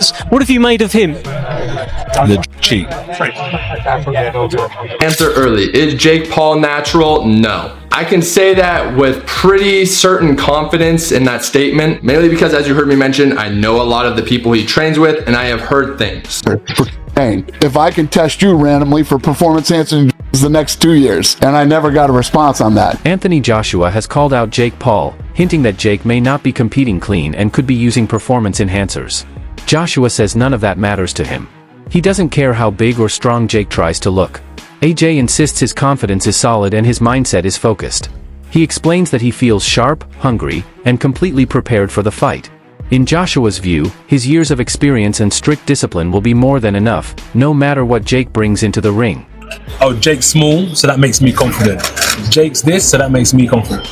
Steroids. What have you made of him? The cheat. Answer early. Is Jake Paul natural? No. I can say that with pretty certain confidence in that statement, mainly because, as you heard me mention, I know a lot of the people he trains with, and I have heard things. If I can test you randomly for performance enhancing the next 2 years, and I never got a response on that. Anthony Joshua has called out Jake Paul, hinting that Jake may not be competing clean and could be using performance enhancers. Joshua says none of that matters to him. He doesn't care how big or strong Jake tries to look. AJ insists his confidence is solid and his mindset is focused. He explains that he feels sharp, hungry, and completely prepared for the fight. In Joshua's view, his years of experience and strict discipline will be more than enough, no matter what Jake brings into the ring. Oh, Jake's small, so that makes me confident. Jake's this, so that makes me confident.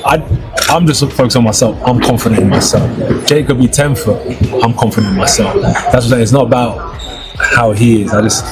I'm just focused on myself. I'm confident in myself. Jake could be 10 foot. I'm confident in myself. That's what I'm saying. It's not about how he is. I just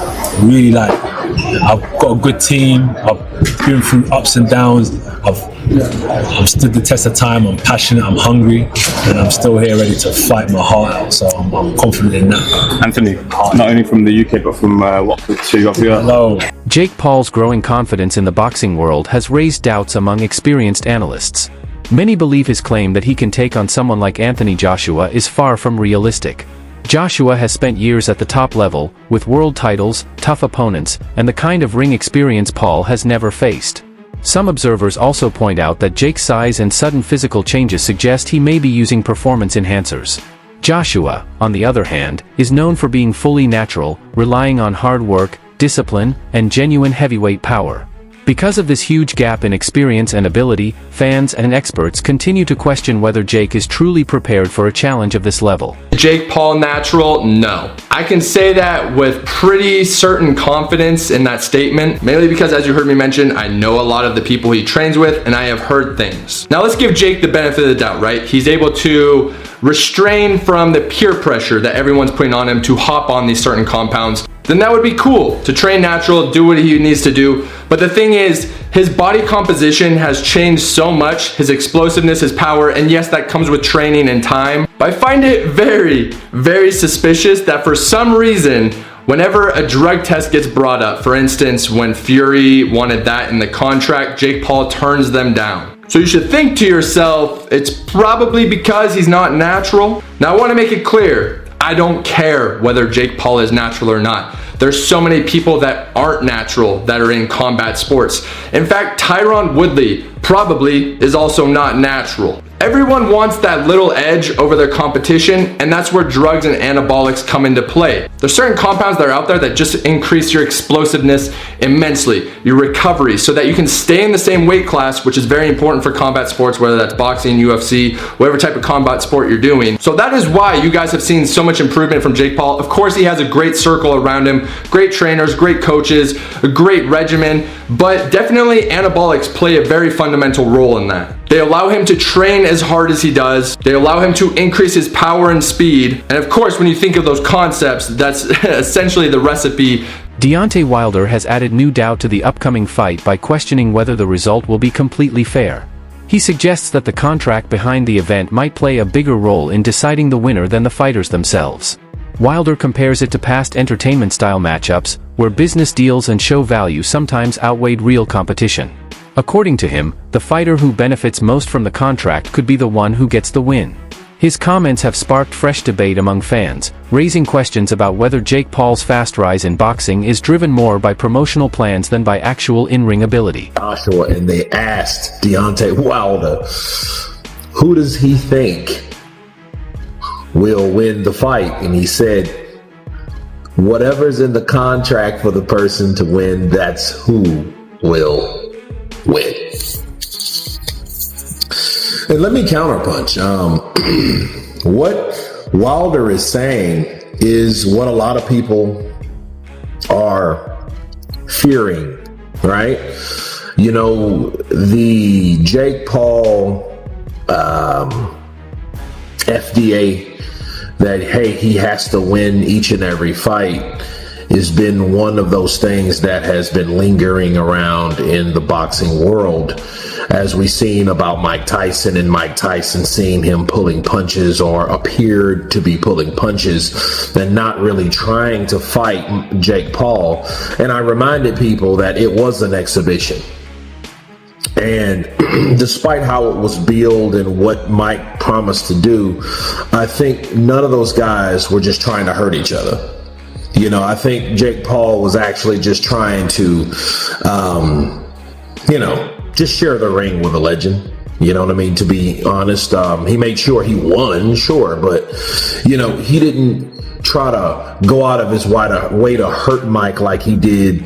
really I've got a good team. I've been through ups and downs. I've stood the test of time. I'm passionate. I'm hungry, and I'm still here ready to fight my heart out. So I'm confident in that. Anthony, not only from the UK but from Watford too. Hello. Jake Paul's growing confidence in the boxing world has raised doubts among experienced analysts. Many believe his claim that he can take on someone like Anthony Joshua is far from realistic. Joshua has spent years at the top level, with world titles, tough opponents, and the kind of ring experience Paul has never faced. Some observers also point out that Jake's size and sudden physical changes suggest he may be using performance enhancers. Joshua, on the other hand, is known for being fully natural, relying on hard work, discipline, and genuine heavyweight power. Because of this huge gap in experience and ability, fans and experts continue to question whether Jake is truly prepared for a challenge of this level. Jake Paul natural? No. I can say that with pretty certain confidence in that statement, mainly because, as you heard me mention, I know a lot of the people he trains with, and I have heard things. Now let's give Jake the benefit of the doubt, right? He's able to restrain from the peer pressure that everyone's putting on him to hop on these certain compounds. Then that would be cool to train natural, do what he needs to do. But the thing is, his body composition has changed so much, his explosiveness, his power, and yes, that comes with training and time. But I find it very, very suspicious that for some reason, whenever a drug test gets brought up, for instance, when Fury wanted that in the contract, Jake Paul turns them down. So you should think to yourself, it's probably because he's not natural. Now I want to make it clear, I don't care whether Jake Paul is natural or not. There's so many people that aren't natural that are in combat sports. In fact, Tyron Woodley probably is also not natural. Everyone wants that little edge over their competition, and that's where drugs and anabolics come into play. There's certain compounds that are out there that just increase your explosiveness immensely, your recovery, so that you can stay in the same weight class, which is very important for combat sports, whether that's boxing, UFC, whatever type of combat sport you're doing. So that is why you guys have seen so much improvement from Jake Paul. Of course, he has a great circle around him, great trainers, great coaches, a great regimen, but definitely anabolics play a very fundamental role in that. They allow him to train as hard as he does. They allow him to increase his power and speed. And of course, when you think of those concepts, that's essentially the recipe. Deontay Wilder has added new doubt to the upcoming fight by questioning whether the result will be completely fair. He suggests that the contract behind the event might play a bigger role in deciding the winner than the fighters themselves. Wilder compares it to past entertainment-style matchups, where business deals and show value sometimes outweighed real competition. According to him, the fighter who benefits most from the contract could be the one who gets the win. His comments have sparked fresh debate among fans, raising questions about whether Jake Paul's fast rise in boxing is driven more by promotional plans than by actual in-ring ability. Joshua, and they asked Deontay Wilder, who does he think will win the fight? And he said, whatever's in the contract for the person to win, that's who will win. And let me counterpunch. What Wilder is saying is what a lot of people are fearing, right? You know, the Jake Paul FDA that, hey, he has to win each and every fight has been one of those things that has been lingering around in the boxing world, as we've seen about Mike Tyson, and Mike Tyson seeing him pulling punches, or appeared to be pulling punches, and not really trying to fight Jake Paul. And I reminded people that it was an exhibition. And despite how it was billed and what Mike promised to do, I think none of those guys were just trying to hurt each other. You know, I think Jake Paul was actually just trying to, just share the ring with a legend. You know what I mean? To be honest, he made sure he won, sure, but, he didn't try to go out of his way to hurt Mike like he did